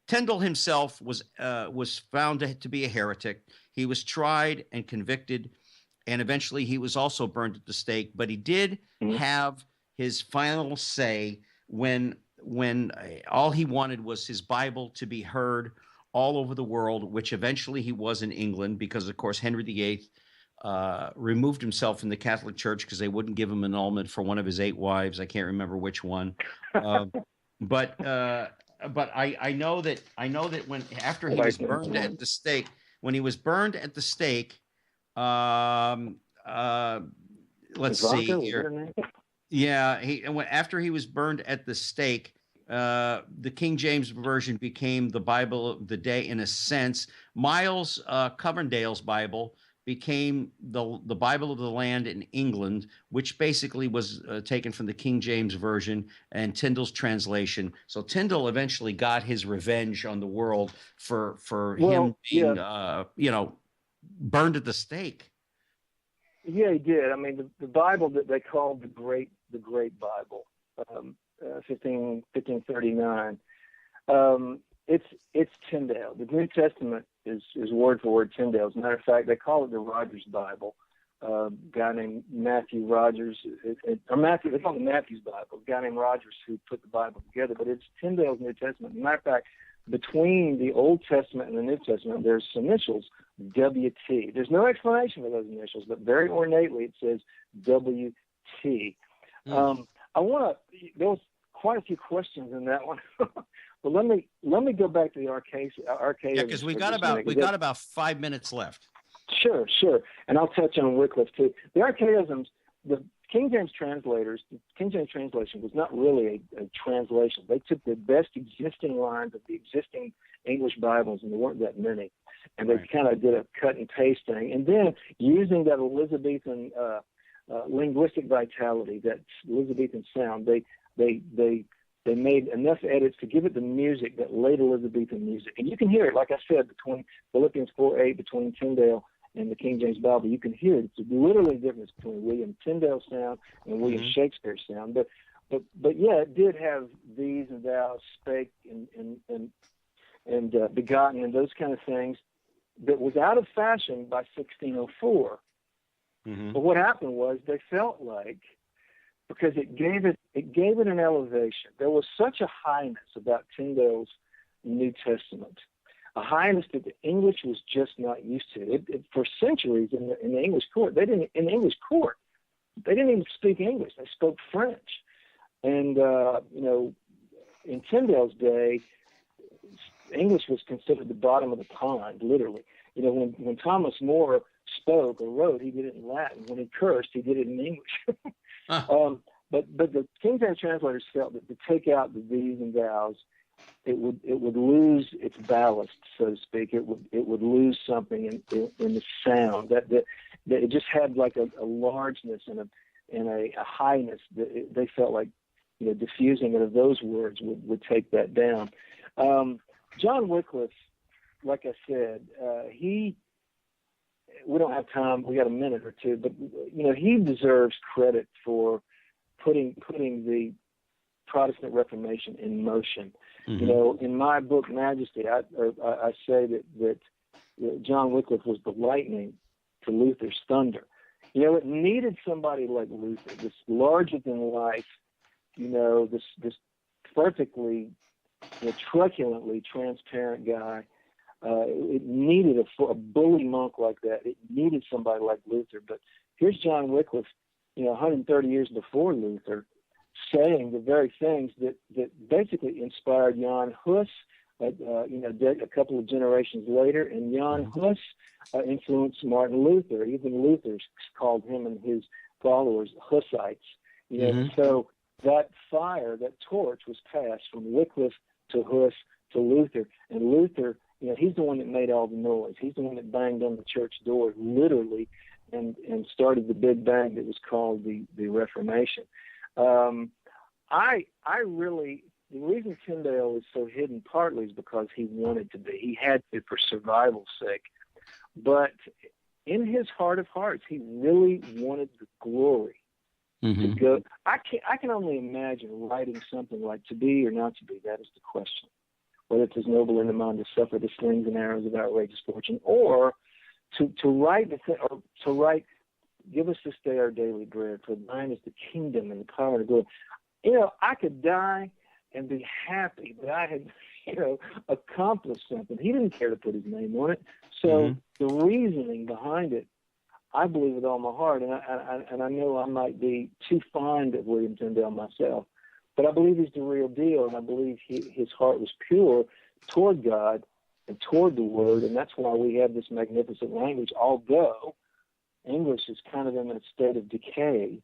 Tyndale himself was found to be a heretic. He was tried and convicted, and eventually he was also burned at the stake. But he did have his final say when all he wanted was his Bible to be heard all over the world, which eventually he was in England, because, of course, Henry VIII removed himself from the Catholic Church because they wouldn't give him annulment for one of his 8 wives. I can't remember which one. But I know that after he was burned at the stake, let's see here. Yeah, after he was burned at the stake, the King James Version became the Bible of the day in a sense. Miles Coverdale's Bible became the Bible of the Land in England, which basically was taken from the King James Version and Tyndale's translation. So Tyndale eventually got his revenge on the world for him being, burned at the stake. Yeah, he did. I mean, the Bible that they called the Great Bible, 1539. It's Tyndale. The New Testament is word for word Tyndale. As a matter of fact, they call it the Rogers Bible. A guy named Matthew Rogers, they call it Matthew's Bible. A guy named Rogers who put the Bible together, but it's Tyndale's New Testament. As a matter of fact, between the Old Testament and the New Testament, there's some initials, WT. There's no explanation for those initials, but very ornately it says WT. There was quite a few questions in that one. But let me go back to the archaism. Yeah, because we got about 5 minutes left. Sure. And I'll touch on Wycliffe too. The archaisms, the King James translation was not really a translation. They took the best existing lines of the existing English Bibles, and there weren't that many, and they kind of did a cut and paste thing. And then using that Elizabethan linguistic vitality, that Elizabethan sound, they made enough edits to give it the music, that late Elizabethan music. And you can hear it, like I said, between Philippians 4:8, between Tyndale and the King James Bible. You can hear it. It's literally the difference between William Tyndale's sound and William Shakespeare's sound. But yeah, it did have these and thou, spake and begotten and those kind of things that was out of fashion by 1604. But what happened was they felt like, because it gave it an elevation. There was such a highness about Tyndale's New Testament, a highness that the English was just not used to. For centuries in the English court, they didn't even speak English. They spoke French, and in Tyndale's day, English was considered the bottom of the pond, literally. When Thomas More spoke or wrote, he did it in Latin. When he cursed, he did it in English. But the King James translators felt that to take out the these and thous, it would lose its ballast, so to speak. It would lose something in the sound. That it just had like a largeness and a highness that they felt like diffusing it of those words would take that down. John Wycliffe, like I said, we don't have time. We got a minute or two, but he deserves credit for putting the Protestant Reformation in motion. In my book Majesty, I say that John Wycliffe was the lightning to Luther's thunder. It needed somebody like Luther, this larger than life, this perfectly, truculently transparent guy. It needed a bully monk like that. It needed somebody like Luther. But here's John Wycliffe, 130 years before Luther, saying the very things that basically inspired Jan Hus, a couple of generations later, and Jan Hus influenced Martin Luther. Even Luther called him and his followers Hussites. So that fire, that torch was passed from Wycliffe to Hus to Luther, and Luther, he's the one that made all the noise. He's the one that banged on the church door, literally, and started the big bang that was called the Reformation. The reason Tyndale is so hidden partly is because he wanted to be. He had to for survival's sake. But in his heart of hearts, he really wanted the glory to go. I can only imagine writing something like "To be or not to be," that is the question. Whether it's as noble in the mind to suffer the slings and arrows of outrageous fortune, or to write, give us this day our daily bread, for thine is the kingdom and the power and the glory. I could die and be happy that I had, accomplished something. He didn't care to put his name on it. So the reasoning behind it, I believe with all my heart, and I know I might be too fond of William Tyndale myself, but I believe he's the real deal, and I believe his heart was pure toward God and toward the Word, and that's why we have this magnificent language, although English is kind of in a state of decay.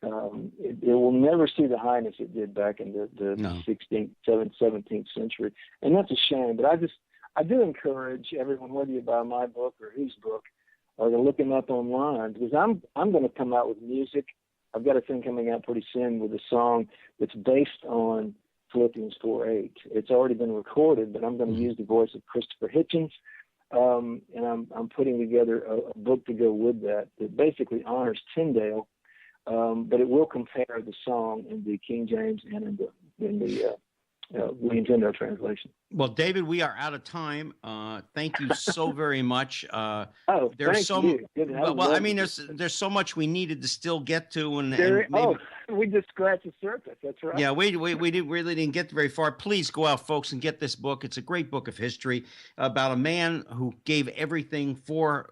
It will never see the highness it did back in the 16th, 17th century, and that's a shame. But I do encourage everyone, whether you buy my book or whose book, or to look him up online, because I'm going to come out with music. I've got a thing coming out pretty soon with a song that's based on Philippians 4:8. It's already been recorded, but I'm going to use the voice of Christopher Hitchens, and I'm putting together a book to go with that basically honors Tyndale, but it will compare the song in the King James and in the William Tyndale translation. Well, David, we are out of time. Thank you so very much. There's there's so much we needed to still get to, and we just scratched the surface. That's right. Yeah, we really didn't get very far. Please go out, folks, and get this book. It's a great book of history about a man who gave everything for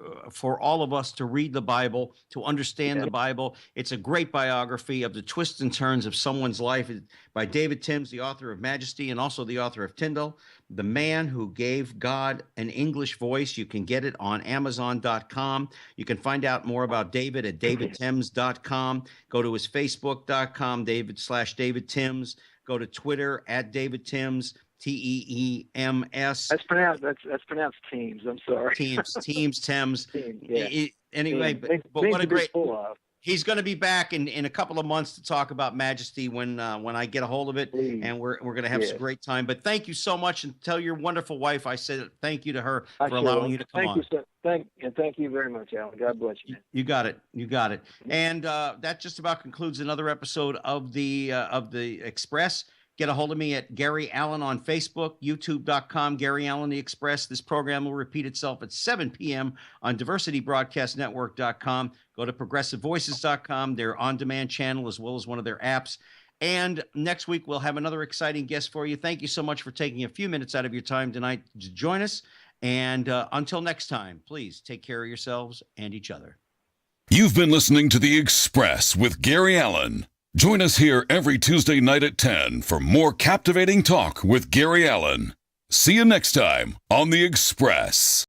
all of us to read the Bible, to understand the Bible. It's a great biography of the twists and turns of someone's life by David Teems, the author of Majesty and also the author of Tyndale, the man who gave God an English voice. You can get it on Amazon.com. You can find out more about David at davidteems.com. Go to his Facebook.com, David Teems. Go to Twitter at David Teems, Teems. That's pronounced Teems. I'm sorry. Teems. Teems, yeah. Anyway, Teems. But what a great. He's going to be back in a couple of months to talk about Majesty when I get a hold of it. Please. And we're going to have some great time. But thank you so much, and tell your wonderful wife I said thank you to her for allowing you to come on. Thank you very much, Alan. God bless you. You got it. And that just about concludes another episode of the Express. Get a hold of me at Gary Allen on Facebook, youtube.com, Gary Allen the Express. This program will repeat itself at 7 p.m. on diversitybroadcastnetwork.com. Go to progressivevoices.com, their on-demand channel, as well as one of their apps. And next week, we'll have another exciting guest for you. Thank you so much for taking a few minutes out of your time tonight to join us. And until next time, please take care of yourselves and each other. You've been listening to The Express with Gary Allen. Join us here every Tuesday night at 10 for more captivating talk with Gary Allen. See you next time on The Express.